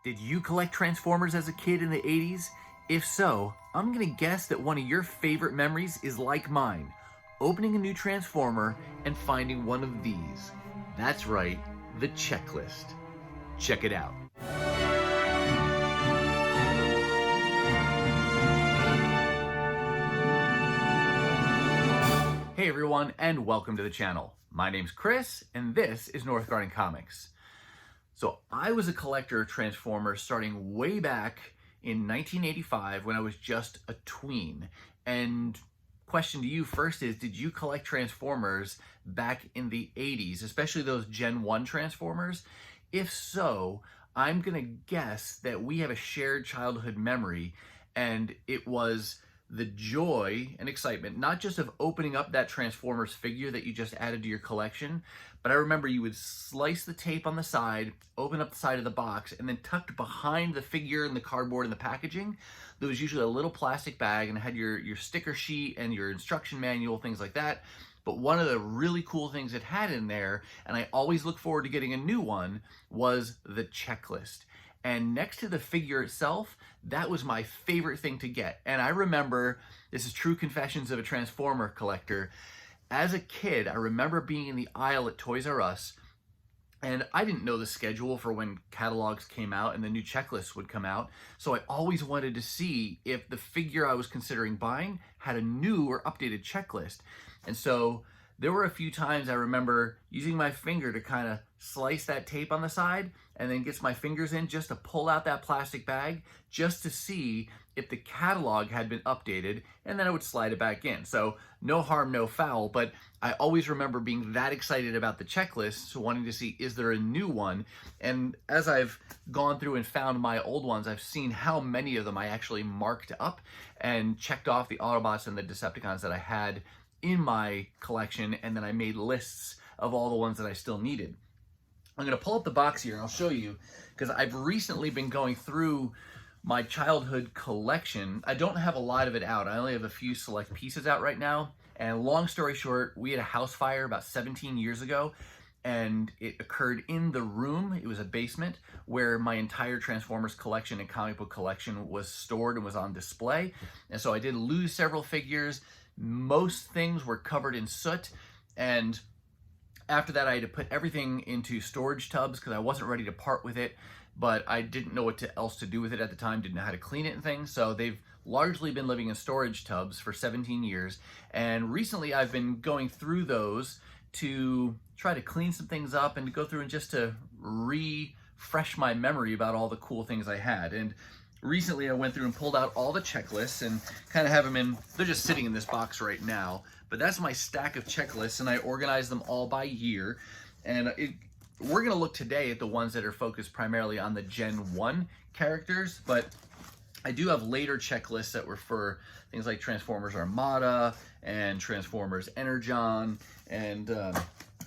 Did you collect Transformers as a kid in the 80s? If so, I'm gonna guess that one of your favorite memories is like mine, opening a new Transformer and finding one of these. That's right, the checklist. Check it out. Hey everyone, and welcome to the channel. My name's Chris, and this is Northgarden Comics. So I was a collector of Transformers starting way back in 1985 when I was just a tween. And question to you first is, did you collect Transformers back in the 80s, especially those Gen 1 Transformers? If so, I'm gonna guess that we have a shared childhood memory, and it was the joy and excitement, not just of opening up that Transformers figure that you just added to your collection, but I remember you would slice the tape on the side, open up the side of the box, and then tucked behind the figure and the cardboard and the packaging, there was usually a little plastic bag and it had your sticker sheet and your instruction manual, things like that. But one of the really cool things it had in there, and I always look forward to getting a new one, was the checklist. And next to the figure itself, that was my favorite thing to get. And I remember, this is true confessions of a Transformer collector, as a kid, I remember being in the aisle at Toys R Us, and I didn't know the schedule for when catalogs came out and the new checklists would come out. So I always wanted to see if the figure I was considering buying had a new or updated checklist. And so there were a few times I remember using my finger to kind of slice that tape on the side and then gets my fingers in just to pull out that plastic bag just to see if the catalog had been updated, and then I would slide it back in. So no harm, no foul, but I always remember being that excited about the checklist, so wanting to see, is there a new one? And as I've gone through and found my old ones, I've seen how many of them I actually marked up and checked off the Autobots and the Decepticons that I had in my collection, and then I made lists of all the ones that I still needed. I'm gonna pull up the box here and I'll show you, because I've recently been going through my childhood collection. I don't have a lot of it out. I only have a few select pieces out right now. And long story short, we had a house fire about 17 years ago, and it occurred in the room. It was a basement where my entire Transformers collection and comic book collection was stored and was on display. And so I did lose several figures. Most things were covered in soot, and after that I had to put everything into storage tubs because I wasn't ready to part with it, but I didn't know what else to do with it at the time, didn't know how to clean it and things. So they've largely been living in storage tubs for 17 years. And recently I've been going through those to try to clean some things up and to go through and just to refresh my memory about all the cool things I had. And recently I went through and pulled out all the checklists and kind of have them in, they're just sitting in this box right now, but that's my stack of checklists, and I organized them all by year. And we're gonna look today at the ones that are focused primarily on the Gen 1 characters, but I do have later checklists that were for things like Transformers Armada and Transformers Energon and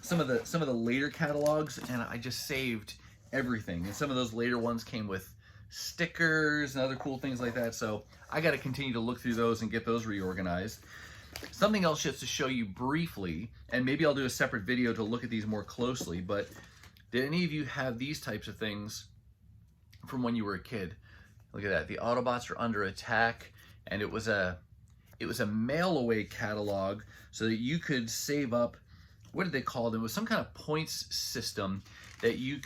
some of the later catalogs, and I just saved everything. And some of those later ones came with stickers and other cool things like that, so I got to continue to look through those and get those reorganized. Something else just to show you briefly, and maybe I'll do a separate video to look at these more closely, but did any of you have these types of things from when you were a kid? Look at that, the Autobots are under attack, and it was a mail away catalog so that you could save up, what did they call them? It was some kind of points system that you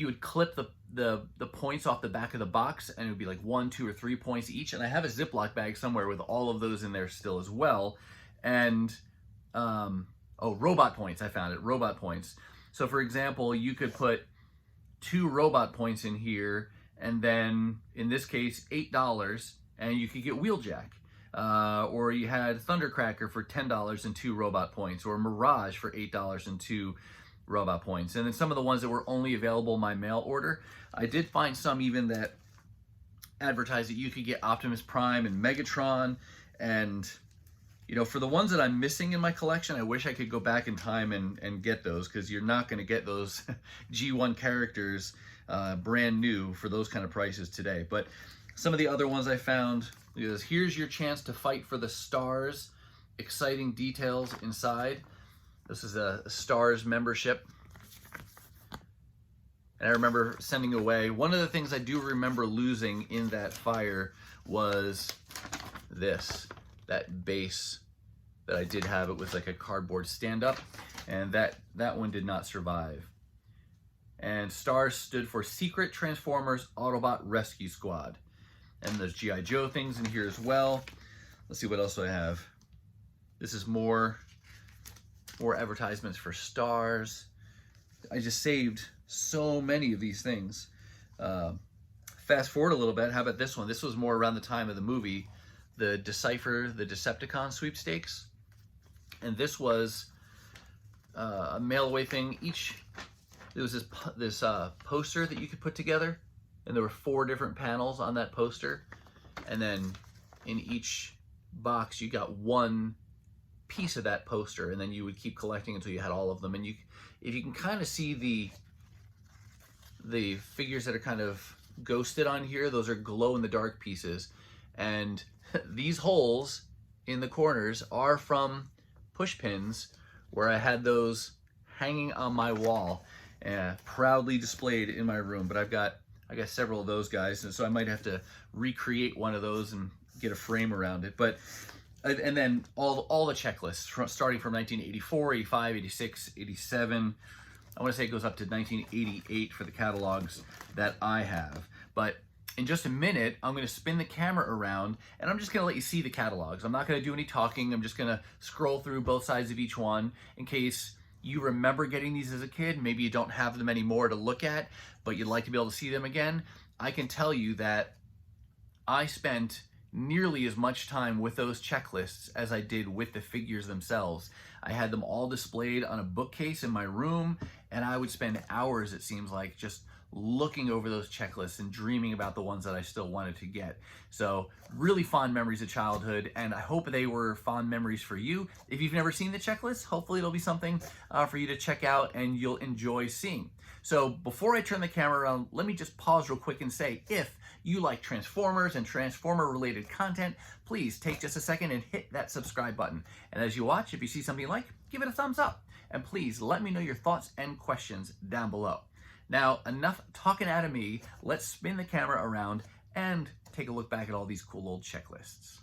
would clip the points off the back of the box, and it would be like 1, 2, or 3 points each. And I have a Ziploc bag somewhere with all of those in there still as well. And oh, robot points, I found it, robot points. So for example, you could put 2 robot points in here, and then in this case $8, and you could get Wheeljack. Or you had Thundercracker for $10 and 2 robot points, or Mirage for $8 and 2 robot points. And then some of the ones that were only available in my mail order, I did find some even that advertised that you could get Optimus Prime and Megatron. And you know, for the ones that I'm missing in my collection, I wish I could go back in time and get those, because you're not going to get those G1 characters brand new for those kind of prices today. But some of the other ones I found, is here's your chance to fight for the stars, exciting details inside. This is a Stars membership. And I remember sending away, one of the things I do remember losing in that fire was that base that I did have. It was like a cardboard stand-up, and that one did not survive. And STARS stood for Secret Transformers Autobot Rescue Squad. And there's G.I. Joe things in here as well. Let's see, what else do I have? This is more advertisements for STARS. I just saved so many of these things. Fast forward a little bit, how about this one? This was more around the time of the movie, the Decipher the Decepticon sweepstakes. And this was a mail-away thing. There was this poster that you could put together, and there were 4 different panels on that poster. And then in each box, you got one piece of that poster, and then you would keep collecting until you had all of them. And if you can kind of see the figures that are kind of ghosted on here, those are glow-in-the-dark pieces. And these holes in the corners are from push pins, where I had those hanging on my wall, proudly displayed in my room. But I got several of those guys, and so I might have to recreate one of those and get a frame around it. But and then all the checklists starting from 1984, 85, 86, 87. I want to say it goes up to 1988 for the catalogs that I have. But in just a minute, I'm going to spin the camera around, and I'm just going to let you see the catalogs. I'm not going to do any talking. I'm just going to scroll through both sides of each one in case you remember getting these as a kid. Maybe you don't have them anymore to look at, but you'd like to be able to see them again. I can tell you that I spent nearly as much time with those checklists as I did with the figures themselves. I had them all displayed on a bookcase in my room, and I would spend hours, it seems like, just looking over those checklists and dreaming about the ones that I still wanted to get. So really fond memories of childhood, and I hope they were fond memories for you. If you've never seen the checklist, hopefully it'll be something for you to check out and you'll enjoy seeing. So before I turn the camera around, let me just pause real quick and say, if you like Transformers and Transformer related content, please take just a second and hit that subscribe button. And as you watch, if you see something you like, give it a thumbs up. And please let me know your thoughts and questions down below. Now, enough talking out of me. Let's spin the camera around and take a look back at all these cool old checklists.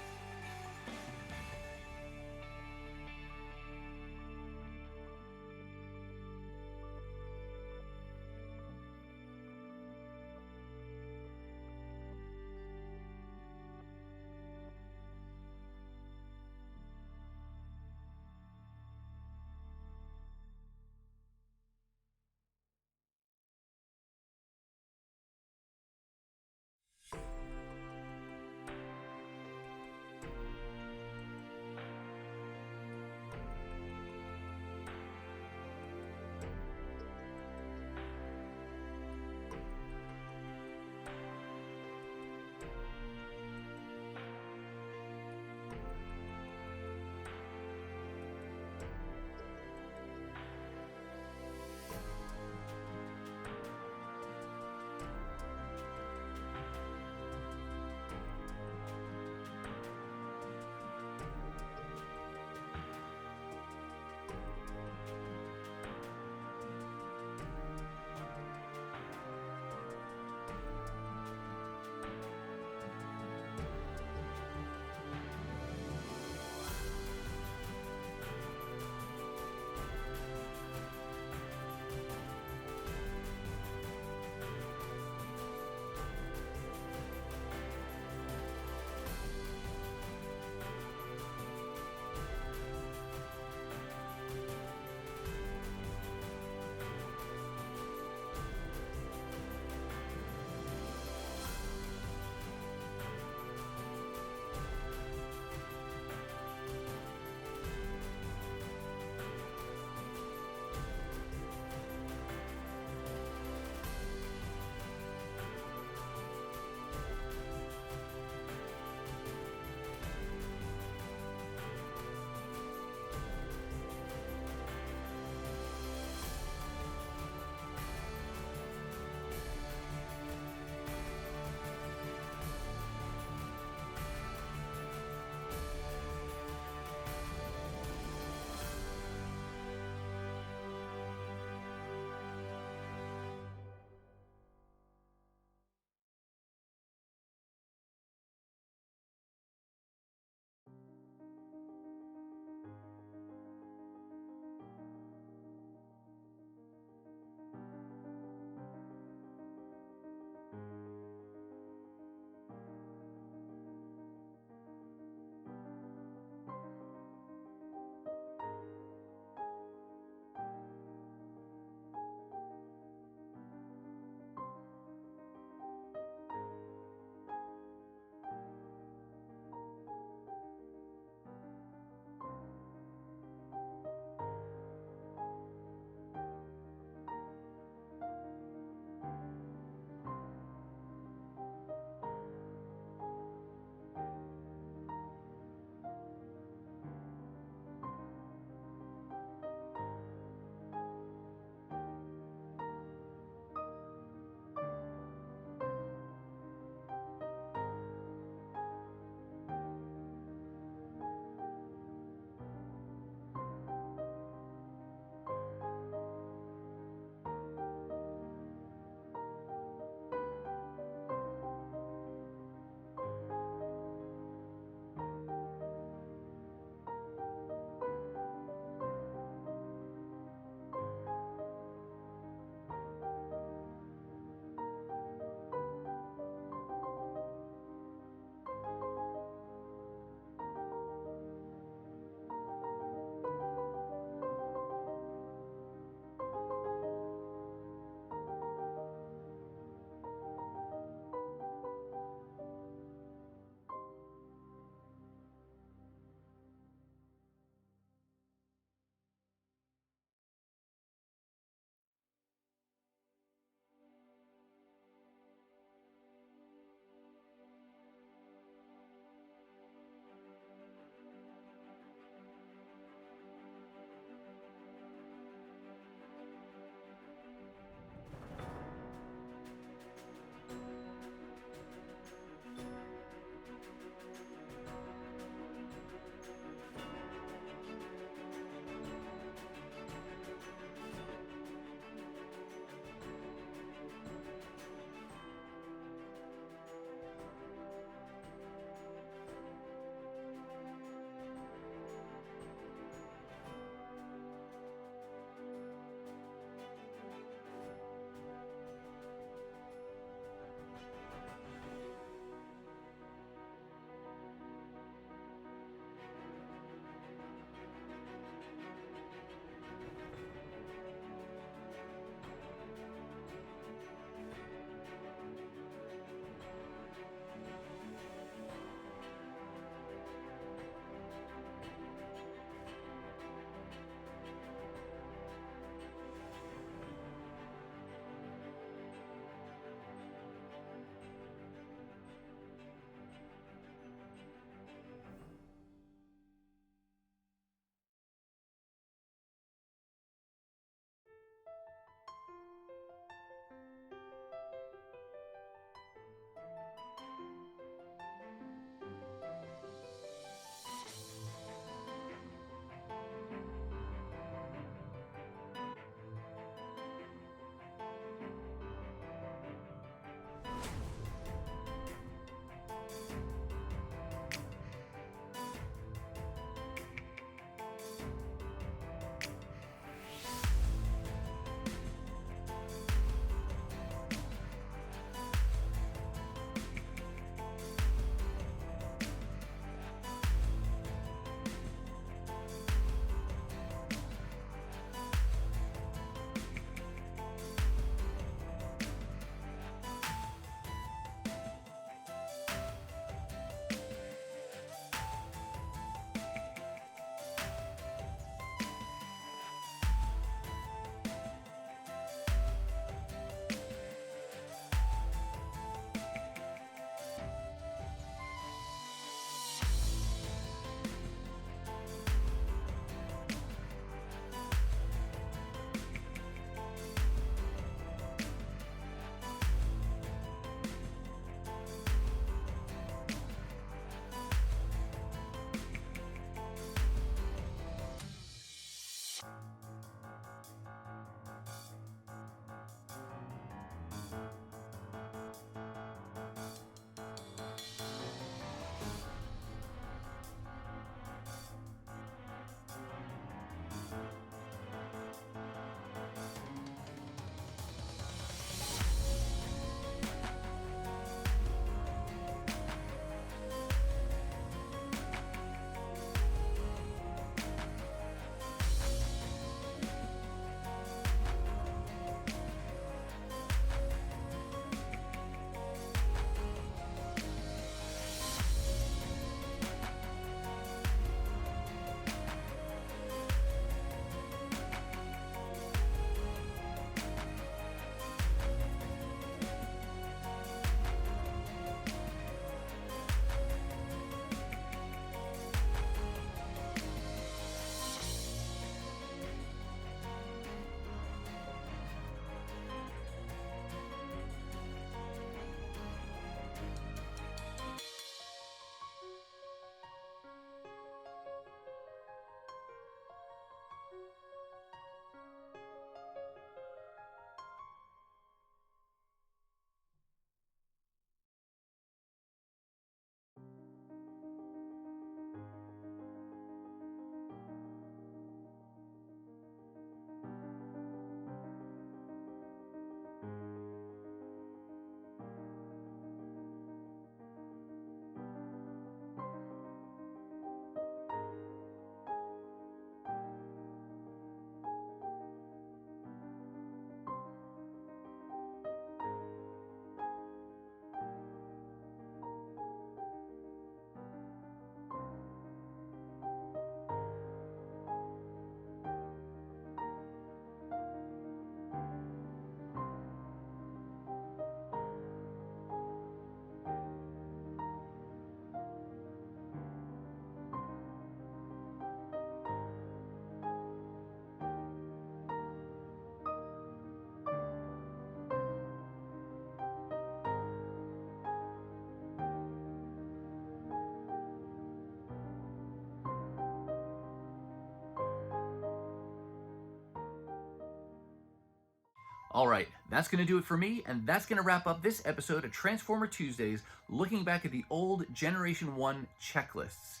All right, that's going to do it for me, and that's going to wrap up this episode of Transformer Tuesdays, looking back at the old Generation 1 checklists.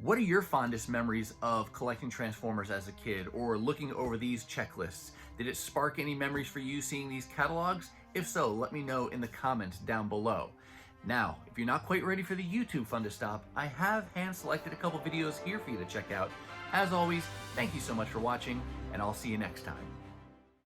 What are your fondest memories of collecting Transformers as a kid, or looking over these checklists? Did it spark any memories for you seeing these catalogs? If so, let me know in the comments down below. Now, if you're not quite ready for the YouTube fun to stop, I have hand-selected a couple videos here for you to check out. As always, thank you so much for watching, and I'll see you next time.